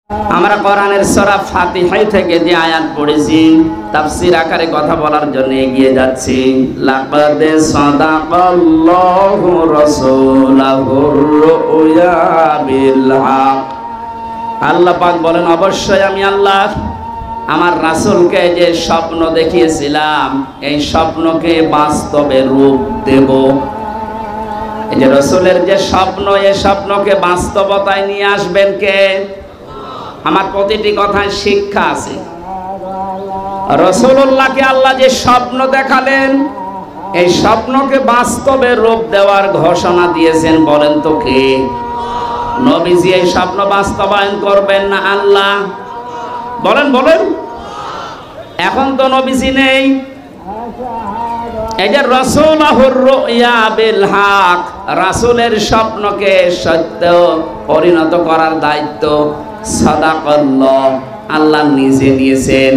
আমরা কোরআনের সূরা ফাতিহা থেকে যে আয়াত পড়েছি তাফসীর আকারে কথা বলার জন্য এগিয়ে যাচ্ছি। লাকাদ সাদাকাল্লাহু রাসূলাহুর রুয়া বিল হক। আল্লাহ পাক বলেন, অবশ্যই আমি আল্লাহ আমার রাসূলকে যে স্বপ্ন দেখিয়েছিলাম এই স্বপ্নকে বাস্তবে রূপ দেব। এই যে রাসূলের যে স্বপ্ন, এই স্বপ্নকে বাস্তবতায় নিয়ে আসবেন কে? আমার প্রতিটি কথায় শিক্ষা আছে। রাসূলুল্লাহকে আল্লাহ যে স্বপ্ন দেখালেন এই স্বপ্নকে বাস্তবে রূপ দেওয়ার ঘোষণা দিয়েছেন, বলেন তো কে? নবীজি এই স্বপ্ন বাস্তবায়ন করবেন না আল্লাহ? বলেন বলেন। এখন তো নবীজি নেই। এই যে রাসূলুর রুয়া বিল হক, রাসূলের স্বপ্নকে সত্য পরিণত করার দায়িত্ব সাদাকাল্লাহ আল্লাহ নিজে নিয়েছেন।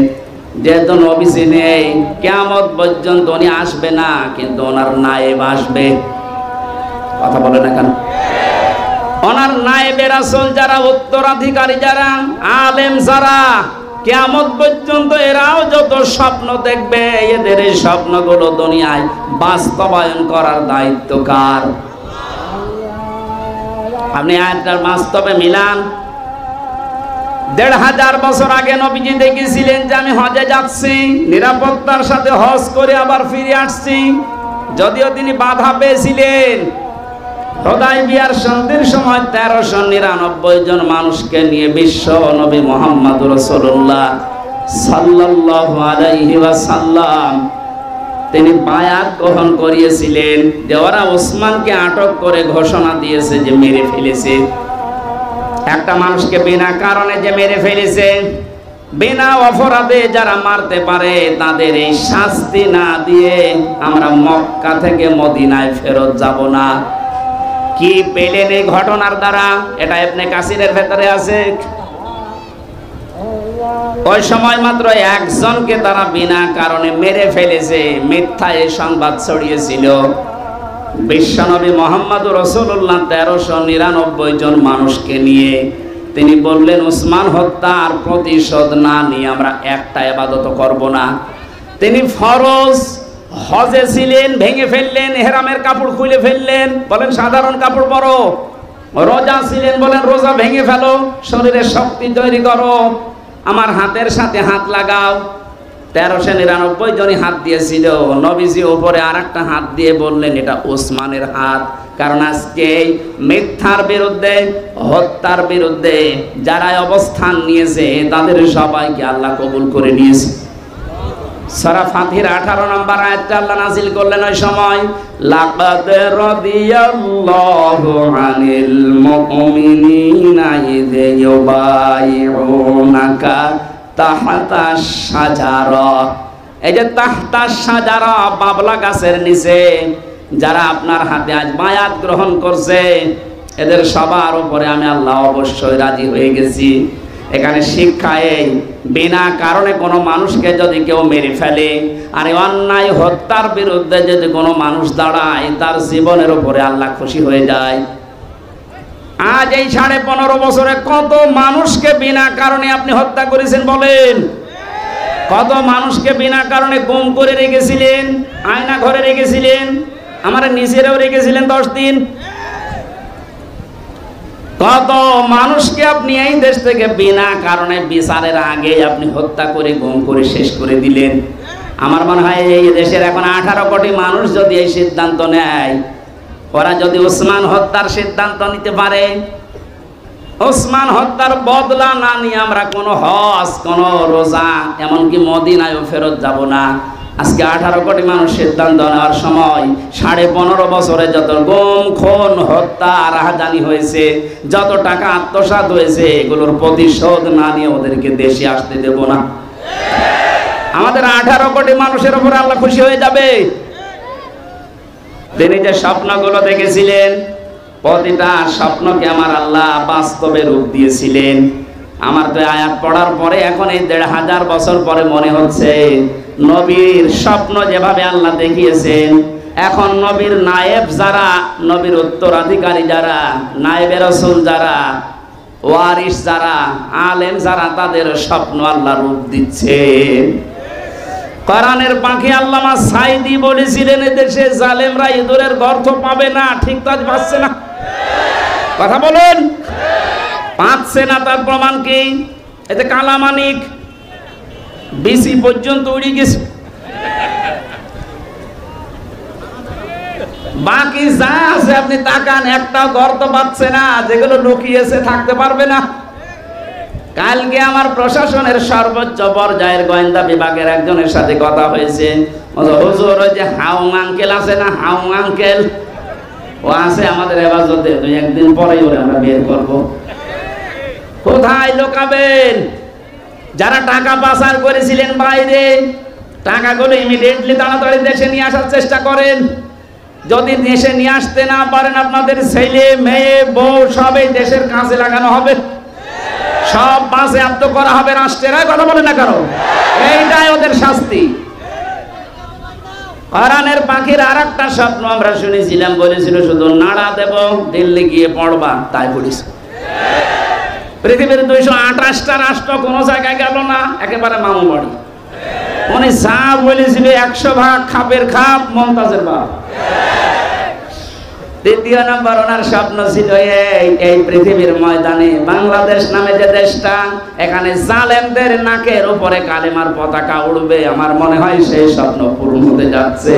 যেহেতু নবীজি নেই, কিয়ামত পর্যন্ত উনি আসবে না, কিন্তু ওনার নায়েব আসবে। কথা বলে না কেন? ওনার নায়েবে রাসূল যারা, উত্তরাধিকারী যারা, আলেম যারা, কিয়ামত পর্যন্ত এরাও যত স্বপ্ন দেখবে এদের এই স্বপ্নগুলো দুনিয়ায় বাস্তবায়ন করার দায়িত্ব কার? আপনি আয়াতটার বাস্তবে মিলান। ১৫০০ বছর আগে নবীজি দেখেছিলেন যে আমি হজে যাচ্ছি, নিরাপত্তার সাথে হজ করে আবার ফিরে আসছি। যদিও তিনি বাধা পেয়েছিলেন। হুদায়বিয়ার সন্ধির সময় ১৩৯৯ জন মানুষকে নিয়ে বিশ্ব নবী মুহাম্মদ রাসূলুল্লাহ সাল্লাল্লাহু আলাইহি ওয়াসাল্লাম তিনি বায়াত গ্রহণ করিয়েছিলেন যে ওরা ওসমানকে আটক করে ঘোষণা দিয়েছে যে মেরে ফেলেছে। একটা মানুষকে বিনা কারণে যে মেরে ফেলেছে, বিনা অপরাধে যারা মারতে পারে তাদের এই শাস্তি না দিয়ে আমরা মক্কা থেকে মদিনায় ফেরত যাব না। কি পেলেন এই ঘটনার দ্বারা? এটা ইবনে কাসিরের ভেতরে আছে। ওই সময় মাত্র একজনকে তারা বিনা কারণে মেরে ফেলেছে, মিথ্যা এই সংবাদ ছড়িয়েছিল। বিশ্বনবী মুহাম্মদ রাসূলুল্লাহ ১৩৯৯ জন মানুষকে নিয়ে তিনি বললেন, ওসমান হত্যার প্রতিশোধ না নিয়ে আমরা একটা ইবাদত করব না। তিনি ফরজ হজে ছিলেন, ভেঙে ফেললেন, ইহরামের কাপড় খুলে ফেললেন, বলেন সাধারণ কাপড় পরো। রোজা ছিলেন, বলেন রোজা ভেঙে ফেলো, শরীরে শক্তি তৈরি করো, আমার হাতের সাথে হাত লাগাও। ১৩৯৯ জনই হাত দিয়েছিল। নবীজি উপরে আরেকটা হাত দিয়ে বললেন এটা ওসমানের হাত। কারণ আজকে মিথ্যার বিরুদ্ধে, হত্যার বিরুদ্ধে যারা অবস্থান নিয়েছে তাদের সবাইকে আল্লাহ কবুল করে নিয়েছে। সূরা ফাতিহার ১৮ নম্বর আয়াতটা আল্লাহ নাযিল করলেন ওই সময়, লাকাদ রাদিয়াল্লাহু আনিল মুমিনিনা ইয ইউবাইউনাকা তাহতা শাজারা। এই যে তাহতা শাজারা, বাবলা গাছের নিচে যারা আপনার হাতে আজ বায়াত গ্রহণ করছে এদের সবার উপরে আমি আল্লাহ অবশ্যই রাজি হয়ে গেছি। এখানে শিক্ষা এই, বিনা কারণে কোনো মানুষকে যদি কেউ মেরে ফেলে আর অন্যায় হত্যার বিরুদ্ধে যদি কোনো মানুষ দাঁড়ায় তার জীবনের উপরে আল্লাহ খুশি হয়ে যায়। আজ এই ১৫.৫ বছরে কত মানুষকে বিনা কারণে আপনি হত্যা করেছেন বলেন? কত মানুষকে বিনা কারণে গুম করে রেখেছিলেন, আয়না ঘরে রেখেছিলেন, আমার নিজেরাও রেখেছিলেন ১০ দিন। কত মানুষকে আপনি এই দেশ থেকে বিনা কারণে বিচারের আগে আপনি হত্যা করে গুম করে শেষ করে দিলেন। আমার মনে হয় এই দেশের এখন ১৮ কোটি মানুষ যদি এই সিদ্ধান্ত নেয়, ওরা যদি ওসমান হত্যার সিদ্ধান্ত নিতে পারে, ওসমান হত্যার বদলা না নিয়ে আমরা কোনো হজ, কোনো রোজা, এমনকি মদিনায়ও ফেরত যাব না। আজকে ১৮ কোটি মানুষ সিদ্ধান্ত নেওয়ার সময় ১৫.৫ বছরে যত গুম, খুন, হত্যা, রাহাজানি হয়েছে, যত টাকা আত্মসাৎ হয়েছে, এগুলোর প্রতিশোধ না নিয়ে ওদেরকে দেশে আসতে দেব না। আমাদের ১৮ কোটি মানুষের উপরে আল্লাহ খুশি হয়ে যাবে। তিনি যে স্বপ্নগুলো দেখেছিলেন প্রতিটা স্বপ্নকে আমার আল্লাহ বাস্তবে রূপ দিয়েছিলেন। আমার তো আয়াত পড়ার পরে এখন এই ১৫০০ বছর পরে মনে হচ্ছে নবীর স্বপ্ন যেভাবে আল্লাহ দেখিয়েছেন, এখন নবীর নায়েব যারা, নবীর উত্তরাধিকারী যারা, নায়েবে রাসূল যারা, ওয়ারিস যারা, আলেম যারা, তাদের স্বপ্ন আল্লাহ রূপ দিচ্ছে। কোরআনের পাখি আল্লামা সাইদি বলেছিলেন, এদেশে জালেমরা ইঁদুরের গর্ত পাবে না। ঠিক কাজ পাচ্ছে না? কথা বলেন। পাচ্ছে না, তার প্রমাণ কি? এতে কালামানিক বিসি পর্যন্ত উড়ে গেছে। বাকি যা আছে আপনি তাকান, একটা গর্ত পাচ্ছে না, যেগুলো লুকিয়েছে থাকতে পারবে না। কালকে আমার প্রশাসনের সর্বোচ্চ পর্যায়ের গোয়েন্দা বিভাগের একজনের সাথে কথা হয়েছে। হুজুর, ওই যে হাউং আঙ্কেল আছে না, হাউং আঙ্কেল, ও আছে আমাদের হেফাজতে, দুই একদিন পরেই ওরে আমরা বের করব। কোথায় লোকাবেন? যারা টাকা পাচার করেছিলেন বাইরে, টাকাগুলো ইমিডিয়েটলি তাড়াতাড়ি দেশে নিয়ে আসার চেষ্টা করেন। যদি দেশে নিয়ে আসতে না পারেন, আপনাদের ছেলে মেয়ে বউ সবই দেশের কাজে লাগানো হবে, সব বাজে আত্ম করা হবে রাষ্ট্রের। কথা বলে না কারো, এইটাই ওদের শাস্তি। কোরআনের পাখির আর একটা স্বপ্ন আমরা শুনেছিলাম, বলেছিল শুধু নাড়া দেব, দিল্লি গিয়ে পড়বা, তাই পড়িস। পৃথিবীর 228টা রাষ্ট্র কোনো জায়গায় গেল না, একেবারে মামু বাড়ি। উনি যা বলেছিল 100 ভাগ খাপের খাপ, মমতাজের বাপ। দ্বিতীয় নম্বর ওনার স্বপ্ন ছিল এই পৃথিবীর ময়দানে বাংলাদেশ নামে যে দেশটা, এখানে জালেমদের নাকের উপরে কালেমার পতাকা উড়বে। আমার মনে হয় সেই স্বপ্ন পূরণ হতে যাচ্ছে।